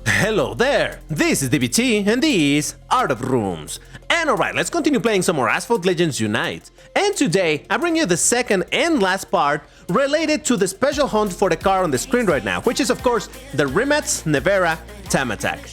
Hello there, this is DBT and these Art of Rooms. And alright, let's continue playing some more Asphalt Legends Unite. And today, I bring you the second and last part related to the special hunt for the car on the screen right now, which is of course the Rimac Nevera Time Attack.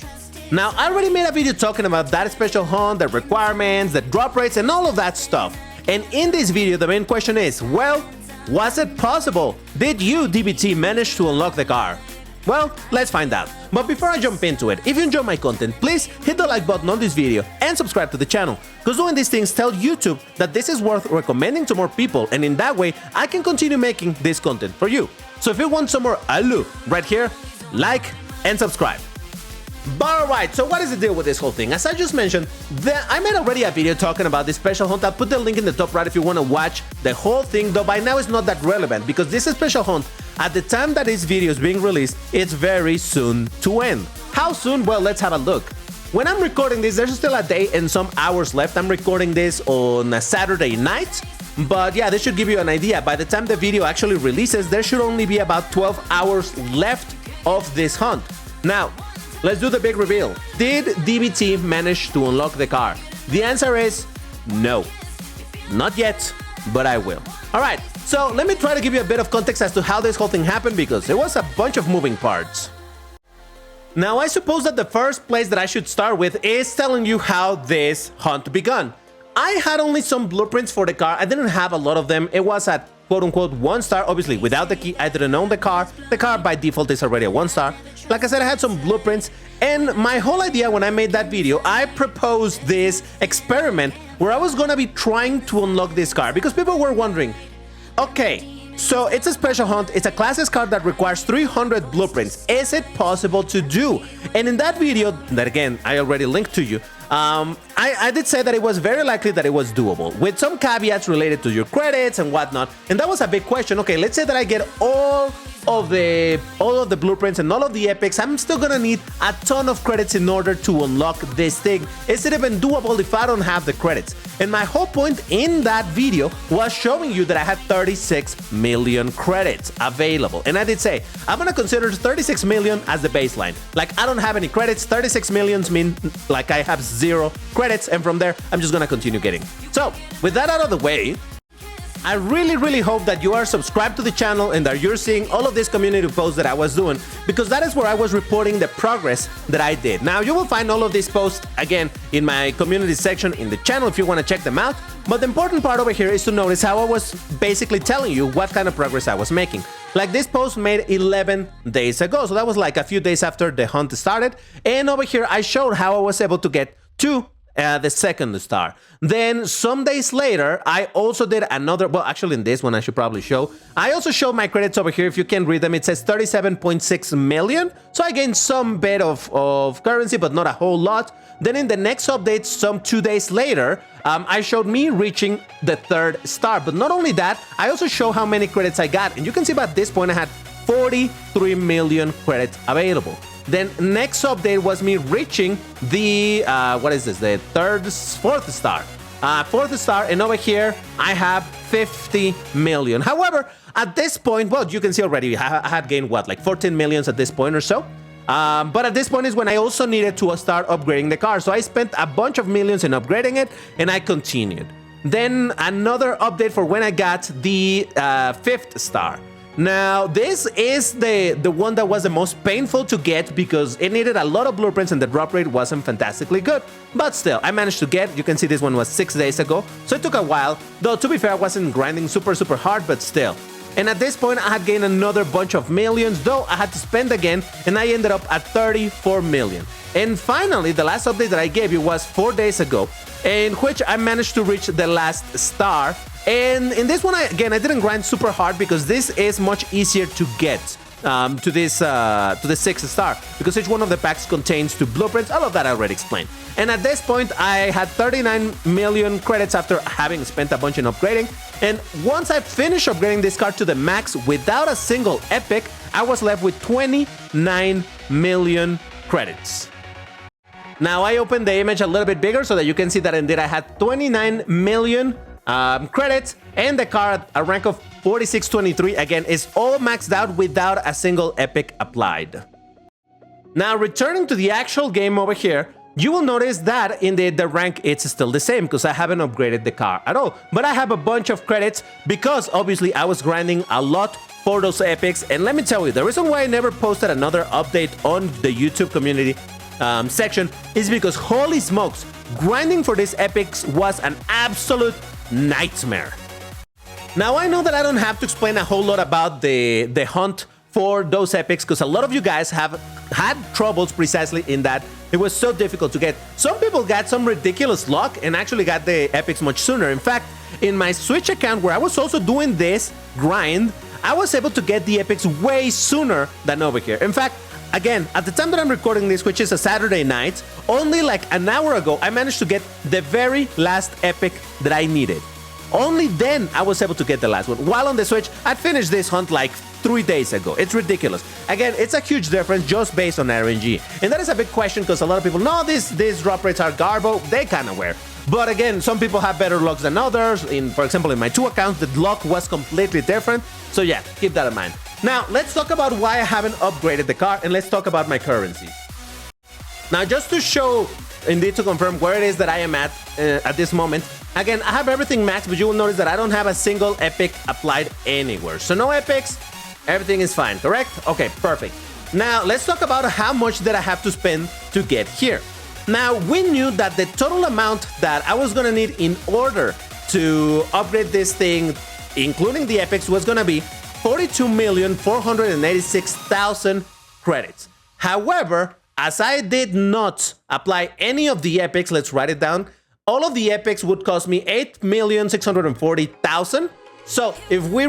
Now, I already made a video talking about that special hunt, the requirements, the drop rates, and all of that stuff. And in this video, the main question is, well, was it possible? Did you, DBT, manage to unlock the car? Well, let's find out. But before I jump into it, if you enjoy my content, please hit the like button on this video and subscribe to the channel, because doing these things tell YouTube that this is worth recommending to more people, and in that way, I can continue making this content for you. So if you want some more alu right here, like and subscribe. But alright, so what is the deal with this whole thing? As I just mentioned, I made already a video talking about this special hunt. I'll put the link in the top right if you want to watch the whole thing, though by now it's not that relevant because this special hunt, at the time that this video is being released, it's very soon to end. How soon? Well, let's have a look. When I'm recording this, there's still a day and some hours left. I'm recording this on a Saturday night, but yeah, this should give you an idea. By the time the video actually releases, there should only be about 12 hours left of this hunt. Now, let's do the big reveal. Did DBT manage to unlock the car? The answer is no. Not yet, but I will. Alright, so let me try to give you a bit of context as to how this whole thing happened, because there was a bunch of moving parts. Now, I suppose that the first place that I should start with is telling you how this hunt began. I had only some blueprints for the car. I didn't have a lot of them. It was at quote-unquote 1 star. Obviously, without the key, I didn't own the car. The car by default is already a 1 star. Like I said, I had some blueprints, and my whole idea when I made that video, I proposed this experiment where I was gonna be trying to unlock this car, because people were wondering, okay, so it's a special hunt, it's a classes car that requires 300 blueprints. Is it possible to do? And in that video, that again, I already linked to you, I did say that it was very likely that it was doable, with some caveats related to your credits and whatnot. And that was a big question. Okay, let's say that I get all of the blueprints and all of the epics. I'm still gonna need a ton of credits in order to unlock this thing. Is it even doable if I don't have the credits? And my whole point in that video was showing you that I had 36 million credits available. And I did say, I'm gonna consider 36 million as the baseline. Like, I don't have any credits. 36 millions mean like I have 0 credits, and from there, I'm just gonna continue getting. So, with that out of the way, I really hope that you are subscribed to the channel and that you're seeing all of these community posts that I was doing, because that is where I was reporting the progress that I did. Now, you will find all of these posts, again, in my community section in the channel if you want to check them out. But the important part over here is to notice how I was basically telling you what kind of progress I was making. Like, this post made 11 days ago, so that was like a few days after the hunt started. And over here, I showed how I was able to get to the second star. Then some days later, I also did another, well, actually in this one I should probably show, I also showed my credits over here. If you can read them, it says 37.6 million. So I gained some bit of currency, but not a whole lot. Then in the next update, some 2 days later, I showed me reaching the 3rd star. But not only that, I also show how many credits I got. And you can see by this point I had 43 million credits available. Then next update was me reaching the, what is this, the 4th star. 4th star, and over here I have 50 million. However, at this point, well, you can see already I had gained what, like 14 millions at this point or so. But at this point is when I also needed to start upgrading the car. So I spent a bunch of millions in upgrading it, and I continued. Then another update for when I got the 5th star. Now, this is the one that was the most painful to get because it needed a lot of blueprints and the drop rate wasn't fantastically good. But still, I managed to get, you can see this one was 6 days ago, so it took a while. Though, to be fair, I wasn't grinding super hard, but still. And at this point, I had gained another bunch of millions, though I had to spend again, and I ended up at 34 million. And finally, the last update that I gave you was 4 days ago, in which I managed to reach the last star. And in this one, again, I didn't grind super hard because this is much easier to get to the 6th star, because each one of the packs contains 2 blueprints. All of that I already explained. And at this point, I had 39 million credits after having spent a bunch in upgrading. And once I finished upgrading this car to the max without a single epic, I was left with 29 million credits. Now, I opened the image a little bit bigger so that you can see that indeed I had 29 million credits, and the car at a rank of 4623 again is all maxed out without a single epic applied. Now, returning to the actual game over here, you will notice that indeed the rank it's still the same because I haven't upgraded the car at all. But I have a bunch of credits because obviously I was grinding a lot for those epics. And let me tell you, the reason why I never posted another update on the YouTube community section is because holy smokes, grinding for these epics was an absolute nightmare. Now, I know that I don't have to explain a whole lot about the hunt for those epics because a lot of you guys have had troubles precisely in that it was so difficult to get. Some people got some ridiculous luck and actually got the epics much sooner. In fact, in my Switch account where I was also doing this grind, I was able to get the epics way sooner than over here. In fact, again, at the time that I'm recording this, which is a Saturday night, only like an hour ago, I managed to get the very last epic that I needed. Only then I was able to get the last one. While on the Switch, I finished this hunt like 3 days ago. It's ridiculous. Again, it's a huge difference just based on RNG. And that is a big question because a lot of people know these drop rates are garbo. They kind of were. But again, some people have better lucks than others. For example, in my 2 accounts, the luck was completely different. So yeah, keep that in mind. Now, let's talk about why I haven't upgraded the car and let's talk about my currency. Now, just to show, indeed to confirm where it is that I am at this moment, again, I have everything maxed, but you will notice that I don't have a single epic applied anywhere. So no epics, everything is fine, correct? Okay, perfect. Now, let's talk about how much that I have to spend to get here. Now, we knew that the total amount that I was gonna need in order to upgrade this thing, including the epics, was gonna be 42,486,000 credits. However, as I did not apply any of the epics, let's write it down, all of the epics would cost me 8,640,000. So if we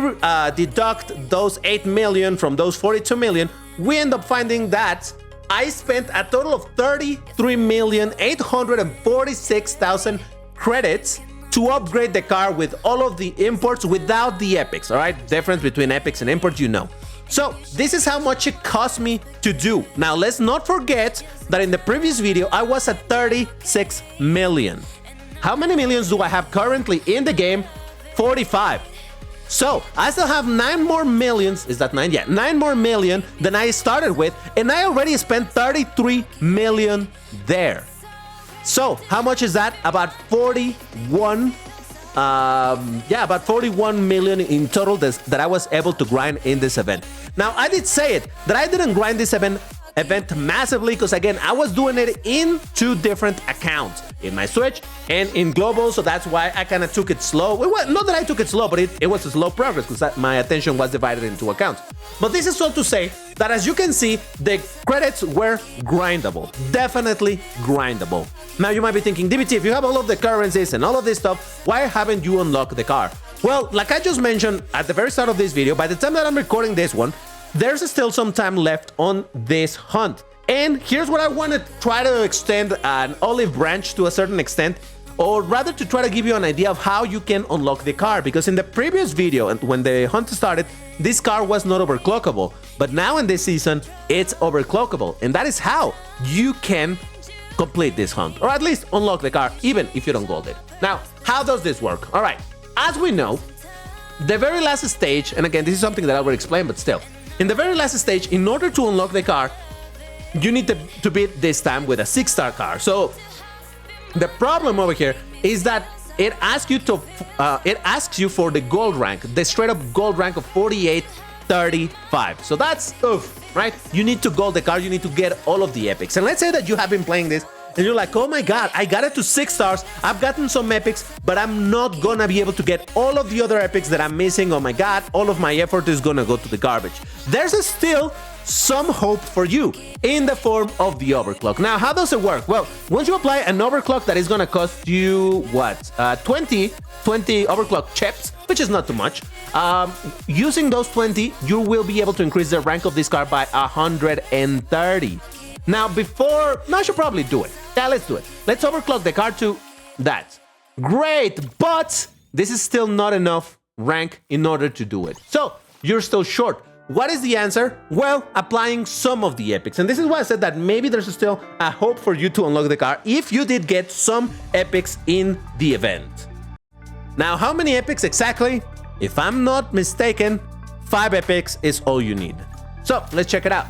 deduct those 8 million from those 42 million, we end up finding that I spent a total of 33,846,000 credits to upgrade the car with all of the imports without the epics, all right? Difference between epics and imports, you know. So this is how much it cost me to do. Now, let's not forget that in the previous video, I was at 36 million. How many millions do I have currently in the game? 45. So I still have 9 more millions. Is that 9? Yeah, 9 more million than I started with. And I already spent 33 million there. So how much is that? About 41. About 41 million in total that I was able to grind in this event. Now, I did say it that I didn't grind this event massively because again, I was doing it in 2 different accounts, in my Switch and in Global, so that's why I kind of took it slow. Well, not that I took it slow, but it was a slow progress because my attention was divided into accounts. But this is all to say that as you can see, the credits were grindable, definitely grindable. Now you might be thinking, DBT, if you have all of the currencies and all of this stuff, why haven't you unlocked the car? Well, like I just mentioned at the very start of this video, by the time that I'm recording this one, there's still some time left on this hunt. And here's what I want to try to extend an olive branch to a certain extent, or rather to try to give you an idea of how you can unlock the car. Because in the previous video, and when the hunt started, this car was not overclockable. But now in this season, it's overclockable. And that is how you can complete this hunt, or at least unlock the car, even if you don't gold it. Now, how does this work? All right, as we know, the very last stage, and again, this is something that I will explain, but still, in the very last stage, in order to unlock the car, you need to beat this time with a 6-star car. So the problem over here is that it asks you for the gold rank, the straight up gold rank of 4835. So that's oof, right? You need to gold the car, you need to get all of the epics. And let's say that you have been playing this and you're like, oh my god, I got it to 6 stars, I've gotten some epics, but I'm not gonna be able to get all of the other epics that I'm missing. Oh my god, all of my effort is gonna go to the garbage. There's still some hope for you in the form of the overclock. Now, how does it work? Well, once you apply an overclock that is gonna cost you, what, 20 overclock chips, which is not too much. Using those 20, you will be able to increase the rank of this car by 130. Now, I should probably do it. Yeah, let's do it. Let's overclock the car to that. Great, but this is still not enough rank in order to do it. So, you're still short. What is the answer? Well, applying some of the epics. And this is why I said that maybe there's still a hope for you to unlock the car if you did get some epics in the event. Now, how many epics exactly? If I'm not mistaken, 5 epics is all you need. So, let's check it out.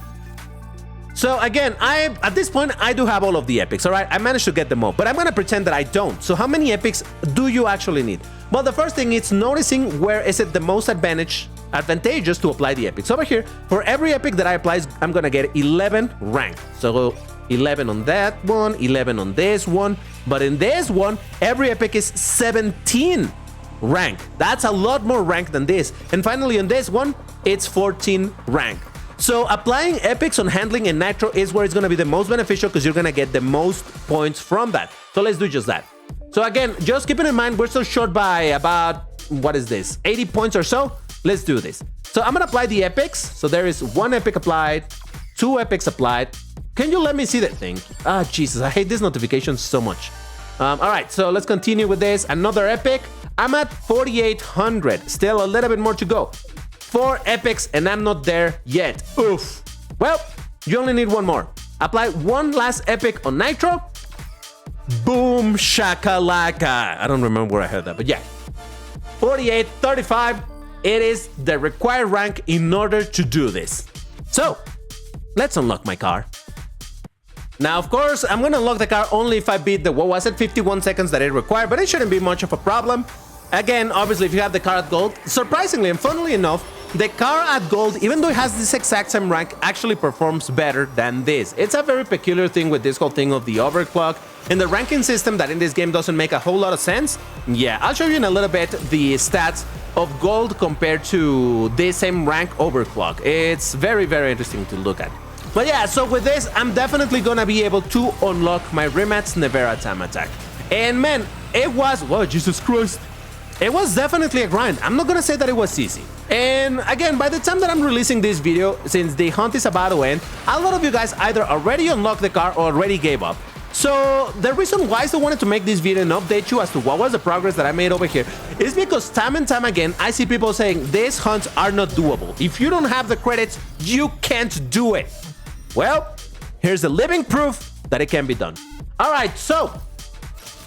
So again, at this point, I do have all of the epics, all right? I managed to get them all, but I'm gonna pretend that I don't. So how many epics do you actually need? Well, the first thing is noticing where is it the most advantageous to apply the epics. Over here, for every epic that I apply, I'm gonna get 11 rank. So 11 on that one, 11 on this one, but in this one, every epic is 17 rank. That's a lot more rank than this. And finally on this one, it's 14 rank. So applying epics on handling and nitro is where it's going to be the most beneficial because you're going to get the most points from that. So let's do just that. So again, just keeping in mind, we're still short by about, what is this, 80 points or so. Let's do this. So I'm going to apply the epics. So there is 1 epic applied, 2 epics applied. Can you let me see that thing? Ah, Jesus, I hate this notification so much. All right, so let's continue with this. Another epic. I'm at 4,800. Still a little bit more to go. 4 epics and I'm not there yet. Oof. Well, you only need 1 more. Apply 1 last epic on nitro. Boom shakalaka. I don't remember where I heard that, but yeah. 48, 35. It is the required rank in order to do this. So, let's unlock my car. Now, of course, I'm gonna unlock the car only if I beat the, what was it, 51 seconds that it required, but it shouldn't be much of a problem. Again, obviously, if you have the car at gold, surprisingly and funnily enough, the car at gold, even though it has this exact same rank, actually performs better than this. It's a very peculiar thing with this whole thing of the overclock and the ranking system that in this game doesn't make a whole lot of sense. Yeah, I'll show you in a little bit the stats of gold compared to this same rank overclock. It's very, very interesting to look at. But yeah, so with this, I'm definitely gonna be able to unlock my Rimac's Nevera time attack. And man, it was, whoa, Jesus Christ. It was definitely a grind. I'm not gonna say that it was easy. And again, by the time that I'm releasing this video, since the hunt is about to end, a lot of you guys either already unlocked the car or already gave up. So the reason why I still wanted to make this video and update you as to what was the progress that I made over here is because time and time again, I see people saying these hunts are not doable. If you don't have the credits, you can't do it. Well, here's the living proof that it can be done. All right, so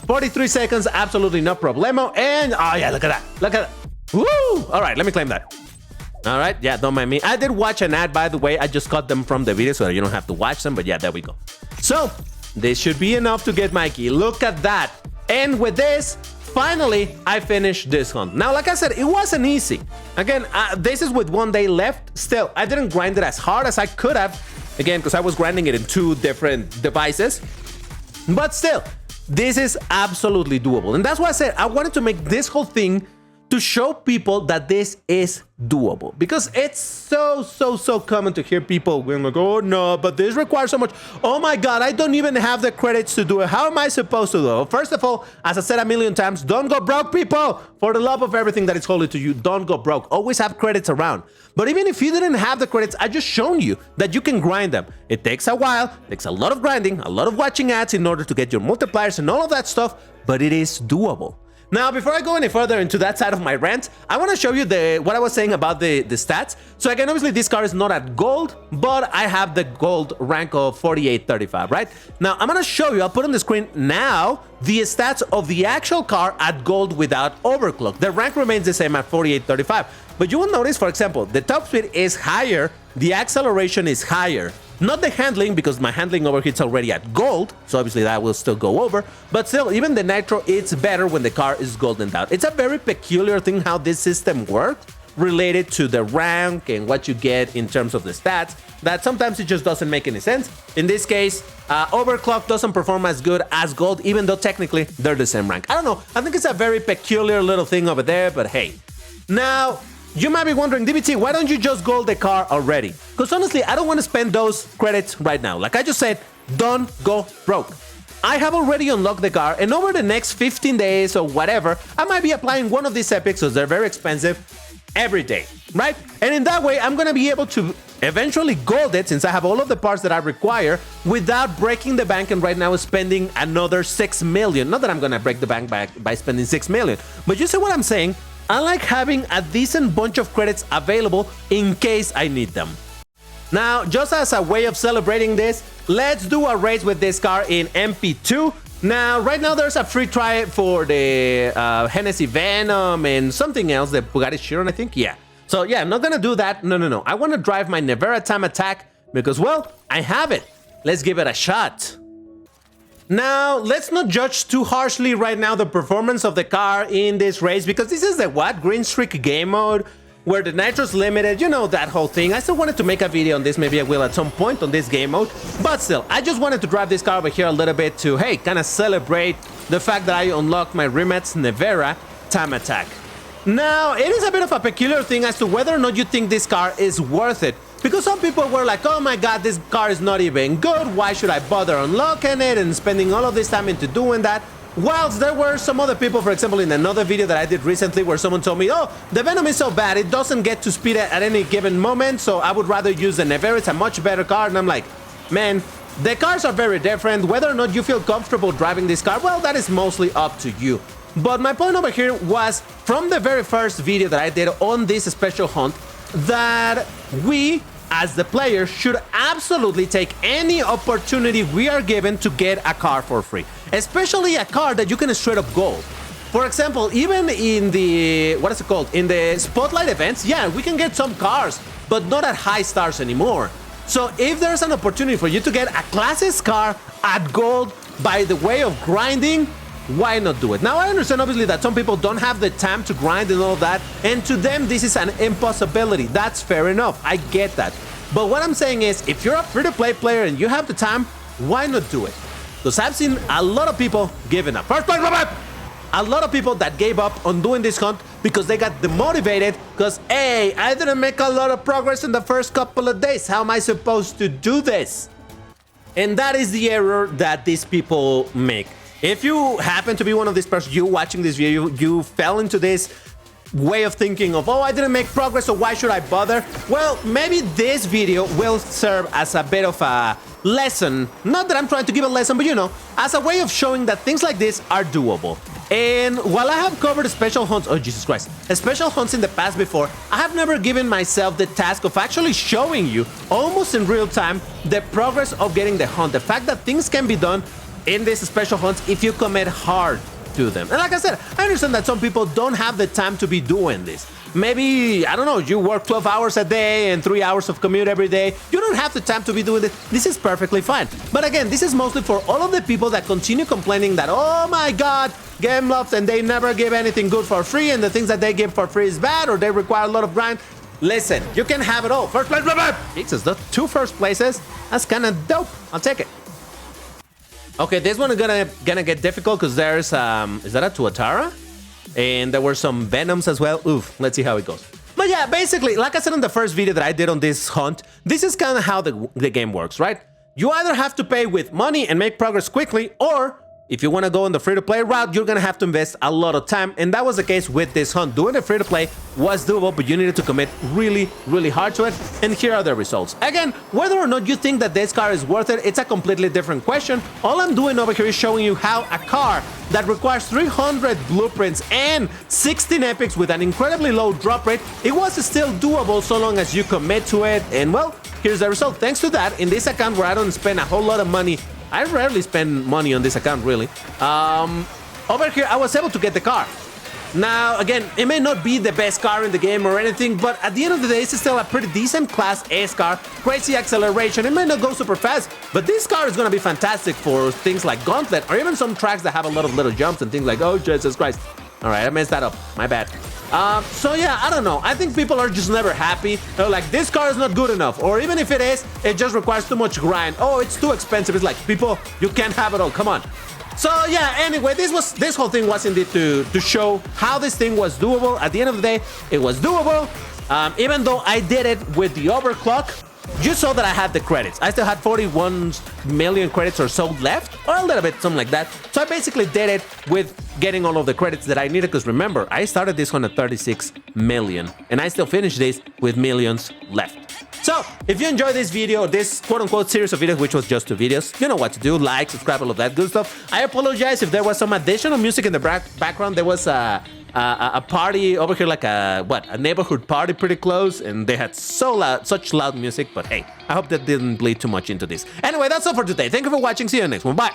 43 seconds, absolutely no problemo. And oh yeah, look at that. Look at that. Woo! All right, let me claim that. All right, yeah, don't mind me. I did watch an ad, by the way. I just cut them from the video so that you don't have to watch them. But yeah, there we go. So this should be enough to get my key. Look at that. And with this, finally, I finished this hunt. Now, like I said, it wasn't easy. Again, this is with 1 day left. Still, I didn't grind it as hard as I could have. Again, because I was grinding it in 2 different devices. But still, this is absolutely doable. And that's why I said I wanted to make this whole thing to show people that this is doable. Because it's so common to hear people going like, oh no, but this requires so much. Oh my God, I don't even have the credits to do it. How am I supposed to do it? First of all, as I said a million times, don't go broke, people. For the love of everything that is holy to you, don't go broke. Always have credits around. But even if you didn't have the credits, I just shown you that you can grind them. It takes a while, takes a lot of grinding, a lot of watching ads in order to get your multipliers and all of that stuff, but it is doable. Now, before I go any further into that side of my rant, I want to show you what I was saying about the stats. So again, obviously this car is not at gold, but I have the gold rank of 4835, right? Now, I'm going to show you, I'll put on the screen now, the stats of the actual car at gold without overclock. The rank remains the same at 4835. But you will notice, for example, the top speed is higher, the acceleration is higher. Not the handling, because my handling overheat's already at gold, so obviously that will still go over, but still, even the nitro, it's better when the car is goldened out. It's a very peculiar thing how this system works, related to the rank and what you get in terms of the stats, that sometimes it just doesn't make any sense. In this case, overclock doesn't perform as good as gold, even though technically they're the same rank. I don't know, I think it's a very peculiar little thing over there, but hey. Now, you might be wondering, DBT, why don't you just gold the car already? Because honestly, I don't want to spend those credits right now. Like I just said, don't go broke. I have already unlocked the car, and over the next 15 days or whatever, I might be applying one of these epics, because they're very expensive, every day, right? And in that way, I'm going to be able to eventually gold it, since I have all of the parts that I require, without breaking the bank and right now spending another 6 million. Not that I'm going to break the bank by spending 6 million, but you see what I'm saying? I like having a decent bunch of credits available in case I need them. Now, just as a way of celebrating this, let's do a race with this car in MP2. Now, right now there's a free try for the Hennessy Venom and something else, the Bugatti Chiron, I think. Yeah. So yeah, I'm not gonna do that. No. I want to drive my Nevera time attack because, well, I have it. Let's give it a shot. Now, let's not judge too harshly right now the performance of the car in this race, because this is the green streak game mode, where the nitro's limited, you know, that whole thing. I still wanted to make a video on this, maybe I will at some point on this game mode, but still, I just wanted to drive this car over here a little bit to, hey, kind of celebrate the fact that I unlocked my Rimac's Nevera time attack. Now, it is a bit of a peculiar thing as to whether or not you think this car is worth it, because some people were like, oh my god, this car is not even good, why should I bother unlocking it and spending all of this time into doing that? Whilst there were some other people, for example, in another video that I did recently where someone told me, oh, the Venom is so bad, it doesn't get to speed at any given moment, so I would rather use the Nevera, it's a much better car. And I'm like, man, the cars are very different. Whether or not you feel comfortable driving this car, well, that is mostly up to you. But my point over here was, from the very first video that I did on this special hunt, that we, as the players, should absolutely take any opportunity we are given to get a car for free. Especially a car that you can straight up gold. For example, even in the, what is it called? In the spotlight events, yeah, we can get some cars, but not at high stars anymore. So if there's an opportunity for you to get a Class S car at gold by the way of grinding, why not do it? Now, I understand obviously that some people don't have the time to grind and all that, and to them this is an impossibility. That's fair enough, I get that. But what I'm saying is, if you're a free-to-play player and you have the time, why not do it? Because I've seen a lot of people giving up. First place, Robert! A lot of people that gave up on doing this hunt because they got demotivated because, hey, I didn't make a lot of progress in the first couple of days. How am I supposed to do this? And that is the error that these people make. If you happen to be one of these persons, you watching this video, you fell into this way of thinking of, oh, I didn't make progress, so why should I bother? Well, maybe this video will serve as a bit of a lesson. Not that I'm trying to give a lesson, but you know, as a way of showing that things like this are doable. And while I have covered special hunts, oh Jesus Christ, special hunts in the past before, I have never given myself the task of actually showing you, almost in real time, the progress of getting the hunt. The fact that things can be done in these special hunts if you commit hard to them. And like I said, I understand that some people don't have the time to be doing this. Maybe, I don't know, you work 12 hours a day and 3 hours of commute every day. You don't have the time to be doing this. This is perfectly fine. But again, this is mostly for all of the people that continue complaining that, oh my god, game loves and they never give anything good for free, and the things that they give for free is bad, or they require a lot of grind. Listen, you can have it all. First place, Jesus, the 2 first places, that's kind of dope. I'll take it. Okay, this one is gonna get difficult because there's, is that a Tuatara? And there were some Venoms as well. Oof, let's see how it goes. But yeah, basically, like I said in the first video that I did on this hunt, this is kind of how the game works, right? You either have to pay with money and make progress quickly, or if you want to go on the free-to-play route, you're gonna have to invest a lot of time, and that was the case with this hunt. Doing the free-to-play was doable, but you needed to commit really, really hard to it, and here are the results. Again, whether or not you think that this car is worth it, it's a completely different question. All I'm doing over here is showing you how a car that requires 300 blueprints and 16 epics with an incredibly low drop rate, it was still doable so long as you commit to it, and well, here's the result. Thanks to that, in this account where I don't spend a whole lot of money, I rarely spend money on this account, really. Over here, I was able to get the car. Now, again, it may not be the best car in the game or anything, but at the end of the day, it's still a pretty decent Class S car. Crazy acceleration. It may not go super fast, but this car is going to be fantastic for things like Gauntlet, or even some tracks that have a lot of little jumps and things like, oh, Jesus Christ. All right, I messed that up. My bad. So yeah, I don't know. I think people are just never happy. They're like, this car is not good enough. Or even if it is, it just requires too much grind. Oh, it's too expensive. It's like, people, you can't have it all. Come on. So yeah, anyway, this whole thing was indeed to show how this thing was doable. At the end of the day, it was doable. Even though I did it with the overclock, you saw that I had the credits. I still had 41 million credits or so left, or a little bit, something like that. So I basically did it with getting all of the credits that I needed, because remember, I started this one at 36 million, and I still finished this with millions left. So, if you enjoyed this video, this quote-unquote series of videos, which was just 2 videos, you know what to do. Like, subscribe, all of that good stuff. I apologize if there was some additional music in the background. There was a party over here, like a neighborhood party pretty close, and they had such loud music, but hey, I hope that didn't bleed too much into this. Anyway, that's all for today. Thank you for watching. See you next one. Bye!